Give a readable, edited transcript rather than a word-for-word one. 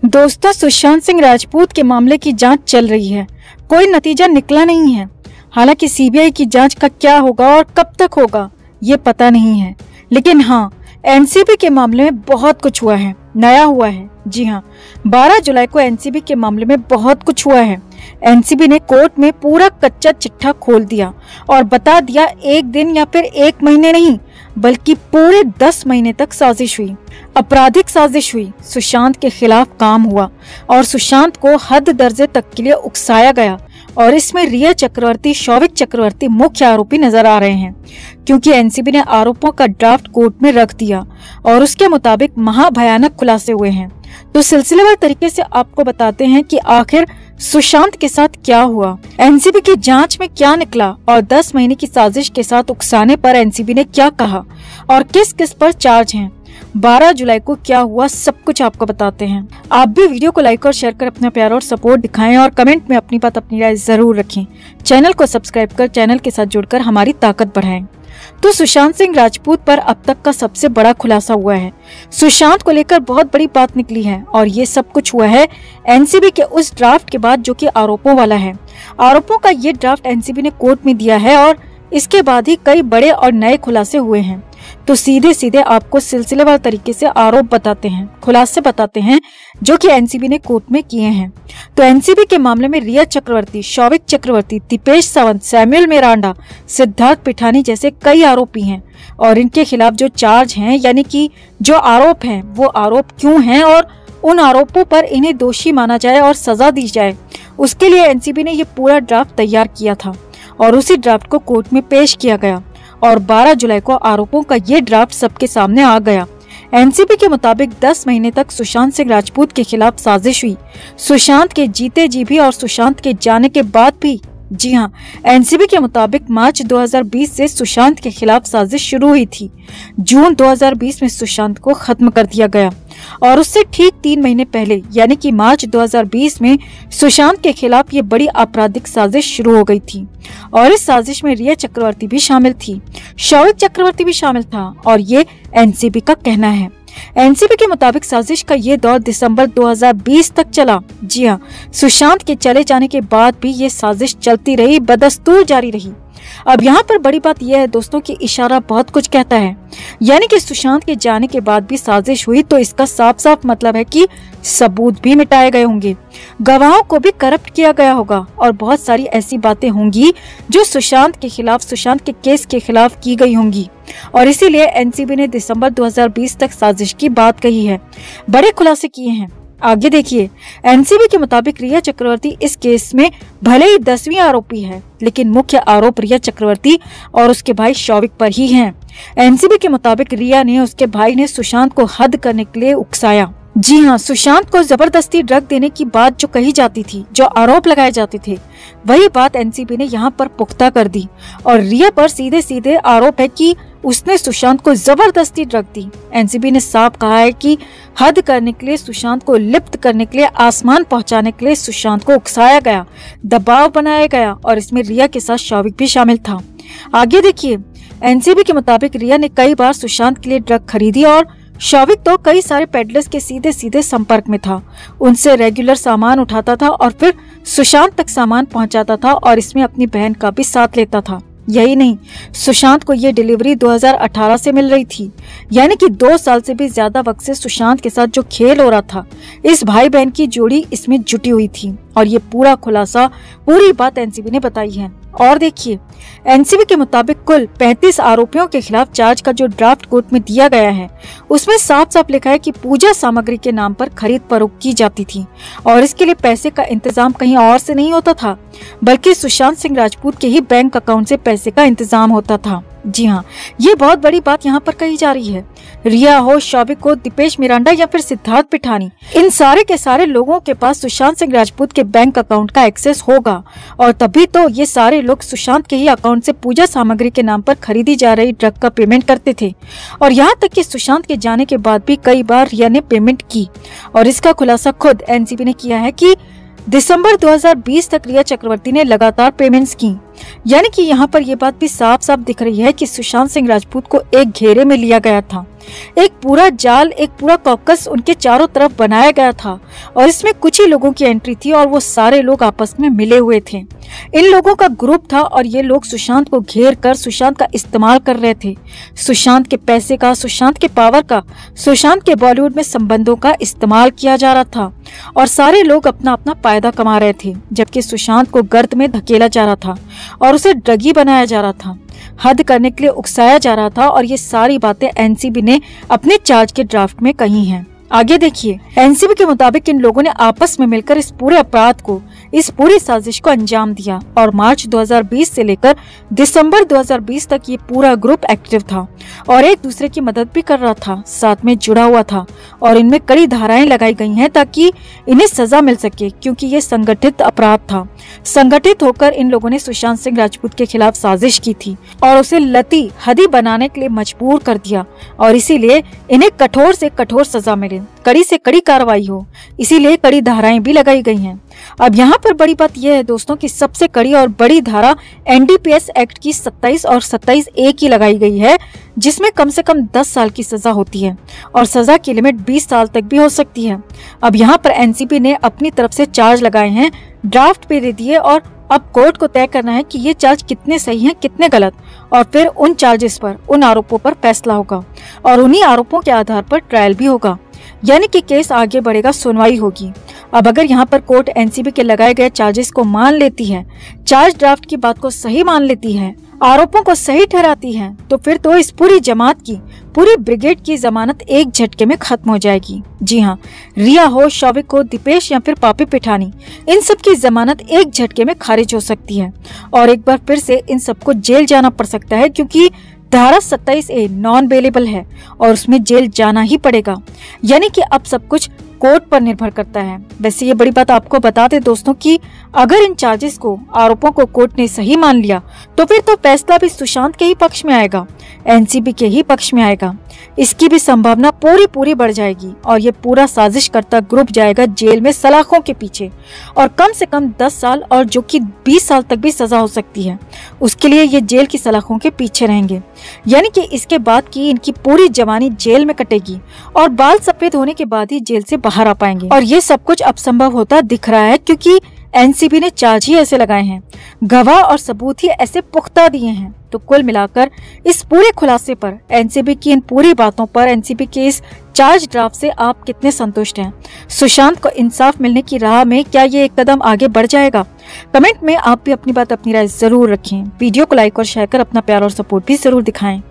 दोस्तों, सुशांत सिंह राजपूत के मामले की जांच चल रही है। कोई नतीजा निकला नहीं है। हालांकि सीबीआई की जांच का क्या होगा और कब तक होगा ये पता नहीं है, लेकिन हाँ, एनसीबी के मामले में बहुत कुछ हुआ है, नया हुआ है। जी हाँ, 12 जुलाई को एनसीबी के मामले में बहुत कुछ हुआ है। एनसीबी ने कोर्ट में पूरा कच्चा चिट्ठा खोल दिया और बता दिया एक दिन या फिर एक महीने नहीं, बल्कि पूरे 10 महीने तक साजिश हुई, आपराधिक साजिश हुई। सुशांत के खिलाफ काम हुआ और सुशांत को हद दर्जे तक के लिए उकसाया गया और इसमें रिया चक्रवर्ती, शौविक चक्रवर्ती मुख्य आरोपी नजर आ रहे हैं, क्योंकि एनसीबी ने आरोपों का ड्राफ्ट कोर्ट में रख दिया और उसके मुताबिक महाभयानक खुलासे हुए हैं। तो सिलसिलेवार तरीके से आपको बताते हैं कि आखिर सुशांत के साथ क्या हुआ, एनसीबी की जांच में क्या निकला और 10 महीने की साजिश के साथ उकसाने पर एनसीबी ने क्या कहा और किस किस पर चार्ज हैं। 12 जुलाई को क्या हुआ, सब कुछ आपको बताते हैं। आप भी वीडियो को लाइक और शेयर कर अपना प्यार और सपोर्ट दिखाएं और कमेंट में अपनी बात, अपनी राय जरूर रखें। चैनल को सब्सक्राइब कर चैनल के साथ जुड़कर हमारी ताकत बढ़ाएं। तो सुशांत सिंह राजपूत पर अब तक का सबसे बड़ा खुलासा हुआ है। सुशांत को लेकर बहुत बड़ी बात निकली है और ये सब कुछ हुआ है एनसीबी के उस ड्राफ्ट के बाद जो कि आरोपों वाला है। आरोपों का ये ड्राफ्ट एनसीबी ने कोर्ट में दिया है और इसके बाद ही कई बड़े और नए खुलासे हुए हैं। तो सीधे सीधे आपको सिलसिलेवार तरीके से आरोप बताते हैं, खुलासे बताते हैं जो कि एनसीबी ने कोर्ट में किए हैं। तो एनसीबी के मामले में रिया चक्रवर्ती, शौविक चक्रवर्ती, दीपेश सावंत, सैमुअल मिरांडा, सिद्धार्थ पिठानी जैसे कई आरोपी हैं और इनके खिलाफ जो चार्ज हैं, यानी कि जो आरोप हैं, वो आरोप क्यों हैं और उन आरोपों पर इन्हें दोषी माना जाए और सजा दी जाए, उसके लिए एनसीबी ने ये पूरा ड्राफ्ट तैयार किया था और उसी ड्राफ्ट को कोर्ट में पेश किया गया और 12 जुलाई को आरोपों का ये ड्राफ्ट सबके सामने आ गया। एनसीबी के मुताबिक 10 महीने तक सुशांत सिंह राजपूत के खिलाफ साजिश हुई, सुशांत के जीते जी भी और सुशांत के जाने के बाद भी। जी हाँ, एनसीबी के मुताबिक मार्च 2020 से सुशांत के खिलाफ साजिश शुरू हुई थी। जून 2020 में सुशांत को खत्म कर दिया गया और उससे ठीक 3 महीने पहले यानी कि मार्च 2020 में सुशांत के खिलाफ ये बड़ी आपराधिक साजिश शुरू हो गई थी और इस साजिश में रिया चक्रवर्ती भी शामिल थी, शौविक चक्रवर्ती भी शामिल था और ये एनसीबी का कहना है। एनसीबी के मुताबिक साजिश का ये दौर दिसंबर 2020 तक चला। जी हाँ, सुशांत के चले जाने के बाद भी ये साजिश चलती रही, बदस्तूर जारी रही। अब यहाँ पर बड़ी बात यह है दोस्तों कि इशारा बहुत कुछ कहता है, यानी कि सुशांत के जाने के बाद भी साजिश हुई, तो इसका साफ साफ मतलब है कि सबूत भी मिटाए गए होंगे, गवाहों को भी करप्ट किया गया होगा और बहुत सारी ऐसी बातें होंगी जो सुशांत के खिलाफ, सुशांत के केस के खिलाफ की गई होंगी और इसीलिए एनसीबी ने दिसंबर 2020 तक साजिश की बात कही है, बड़े खुलासे किए हैं। आगे देखिए, एनसीबी के मुताबिक रिया चक्रवर्ती इस केस में भले ही 10वीं आरोपी है, लेकिन मुख्य आरोप रिया चक्रवर्ती और उसके भाई शौविक पर ही है। एनसीबी के मुताबिक रिया ने, उसके भाई ने सुशांत को हद करने के लिए उकसाया। जी हाँ, सुशांत को जबरदस्ती ड्रग देने की बात जो कही जाती थी, जो आरोप लगाए जाते थे, वही बात एनसीबी ने यहाँ पर पुख्ता कर दी और रिया पर सीधे सीधे आरोप है कि उसने सुशांत को जबरदस्ती ड्रग दी। एनसीबी ने साफ कहा है कि हद करने के लिए, सुशांत को लिप्त करने के लिए, आसमान पहुंचाने के लिए सुशांत को उकसाया गया, दबाव बनाया गया और इसमें रिया के साथ शौविक भी शामिल था। आगे देखिए, एनसीबी के मुताबिक रिया ने कई बार सुशांत के लिए ड्रग खरीदी और शौविक तो कई सारे पेडलर्स के सीधे सीधे संपर्क में था, उनसे रेगुलर सामान उठाता था और फिर सुशांत तक सामान पहुंचाता था और इसमें अपनी बहन का भी साथ लेता था। यही नहीं, सुशांत को ये डिलीवरी 2018 से मिल रही थी, यानी कि 2 साल से भी ज्यादा वक्त से सुशांत के साथ जो खेल हो रहा था, इस भाई बहन की जोड़ी इसमें जुटी हुई थी और ये पूरा खुलासा, पूरी बात एनसीबी ने बताई है। और देखिए, एनसीबी के मुताबिक कुल 35 आरोपियों के खिलाफ चार्ज का जो ड्राफ्ट कोर्ट में दिया गया है, उसमें साफ साफ लिखा है कि पूजा सामग्री के नाम पर खरीद फरोख्त की जाती थी और इसके लिए पैसे का इंतजाम कहीं और से नहीं होता था, बल्कि सुशांत सिंह राजपूत के ही बैंक अकाउंट से पैसे का इंतजाम होता था। जी हाँ, ये बहुत बड़ी बात यहाँ पर कही जा रही है। रिया हो, शौविक हो, दीपेश मिरांडा या फिर सिद्धार्थ पिठानी, इन सारे के सारे लोगों के पास सुशांत सिंह राजपूत के बैंक अकाउंट का एक्सेस होगा और तभी तो ये सारे लोग सुशांत के ही अकाउंट से पूजा सामग्री के नाम पर खरीदी जा रही ड्रग का पेमेंट करते थे और यहाँ तक कि सुशांत के जाने के बाद भी कई बार रिया ने पेमेंट की और इसका खुलासा खुद एनसीबी ने किया है कि दिसंबर 2020 तक रिया चक्रवर्ती ने लगातार पेमेंट्स की यानी कि यहाँ पर यह बात भी साफ साफ दिख रही है कि सुशांत सिंह राजपूत को एक घेरे में लिया गया था। एक पूरा जाल, एक पूरा कॉकस उनके चारों तरफ बनाया गया था और इसमें कुछ ही लोगों की एंट्री थी और वो सारे लोग आपस में मिले हुए थे। इन लोगों का ग्रुप था और ये लोग सुशांत को घेर कर सुशांत का इस्तेमाल कर रहे थे। सुशांत के पैसे का, सुशांत के पावर का, सुशांत के बॉलीवुड में संबंधों का इस्तेमाल किया जा रहा था और सारे लोग अपना अपना फायदा कमा रहे थे, जबकि सुशांत को गर्त में धकेला जा रहा था और उसे ड्रगी बनाया जा रहा था, हद करने के लिए उकसाया जा रहा था। और ये सारी बातें एनसीबी ने अपने चार्ज के ड्राफ्ट में कही हैं। आगे देखिए, एनसीबी के मुताबिक इन लोगों ने आपस में मिलकर इस पूरे अपराध को, इस पूरी साजिश को अंजाम दिया और मार्च 2020 से लेकर दिसंबर 2020 तक ये पूरा ग्रुप एक्टिव था और एक दूसरे की मदद भी कर रहा था, साथ में जुड़ा हुआ था और इनमें कड़ी धाराएं लगाई गई हैं ताकि इन्हें सजा मिल सके, क्योंकि ये संगठित अपराध था। संगठित होकर इन लोगों ने सुशांत सिंह राजपूत के खिलाफ साजिश की थी और उसे लती हदी बनाने के लिए मजबूर कर दिया और इसीलिए इन्हें कठोर से कठोर सजा मिले, कड़ी से कड़ी कार्रवाई हो, इसीलिए कड़ी धाराएं भी लगाई गई हैं। अब यहाँ पर बड़ी बात यह है दोस्तों कि सबसे कड़ी और बड़ी धारा एनडीपीएस एक्ट की 27 और 27A की लगाई गई है, जिसमें कम से कम 10 साल की सजा होती है और सजा की लिमिट 20 साल तक भी हो सकती है। अब यहाँ पर एनसीबी ने अपनी तरफ से चार्ज लगाए हैं, ड्राफ्ट पे दे दिए और अब कोर्ट को तय करना है कि ये चार्ज कितने सही हैं, कितने गलत, और फिर उन चार्जेस पर, उन आरोपों पर फैसला होगा और उन्हीं आरोपों के आधार पर ट्रायल भी होगा, यानी कि केस आगे बढ़ेगा, सुनवाई होगी। अब अगर यहाँ पर कोर्ट एनसीबी के लगाए गए चार्जेस को मान लेती है, चार्ज ड्राफ्ट की बात को सही मान लेती है, आरोपों को सही ठहराती है, तो फिर तो इस पूरी जमात की, पूरी ब्रिगेड की जमानत एक झटके में खत्म हो जाएगी। जी हाँ, रिया हो, शौविक हो, दीपेश या फिर पापी पिठानी, इन सब की जमानत एक झटके में खारिज हो सकती है और एक बार फिर से इन सबको जेल जाना पड़ सकता है, क्योंकि धारा 27A नॉन बेलेबल है और उसमें जेल जाना ही पड़ेगा। यानी कि अब सब कुछ कोर्ट पर निर्भर करता है। वैसे ये बड़ी बात आपको बता दें दोस्तों कि अगर इन चार्जेस को, आरोपों को कोर्ट ने सही मान लिया तो फिर तो फैसला भी सुशांत के ही पक्ष में आएगा, एनसीबी के ही पक्ष में आएगा। इसकी भी संभावना पूरी बढ़ जाएगी और ये पूरा साजिश करता ग्रुप जाएगा जेल में सलाखों के पीछे और कम से कम 10 साल और जो कि 20 साल तक भी सजा हो सकती है, उसके लिए ये जेल की सलाखों के पीछे रहेंगे। यानी कि इसके बाद की इनकी पूरी जवानी जेल में कटेगी और बाल सफेद होने के बाद ही जेल से बाहर आ पाएंगे। और ये सब कुछ अब संभव होता दिख रहा है क्योंकि एनसीबी ने चार्ज ही ऐसे लगाए हैं, गवाह और सबूत ही ऐसे पुख्ता दिए हैं। तो कुल मिलाकर इस पूरे खुलासे पर, एनसीबी की इन पूरी बातों पर, एनसीबी के इस चार्ज ड्राफ्ट से आप कितने संतुष्ट हैं? सुशांत को इंसाफ मिलने की राह में क्या ये एक कदम आगे बढ़ जाएगा? कमेंट में आप भी अपनी बात, अपनी राय जरूर रखें। वीडियो को लाइक और शेयर कर अपना प्यार और सपोर्ट भी जरूर दिखाएं।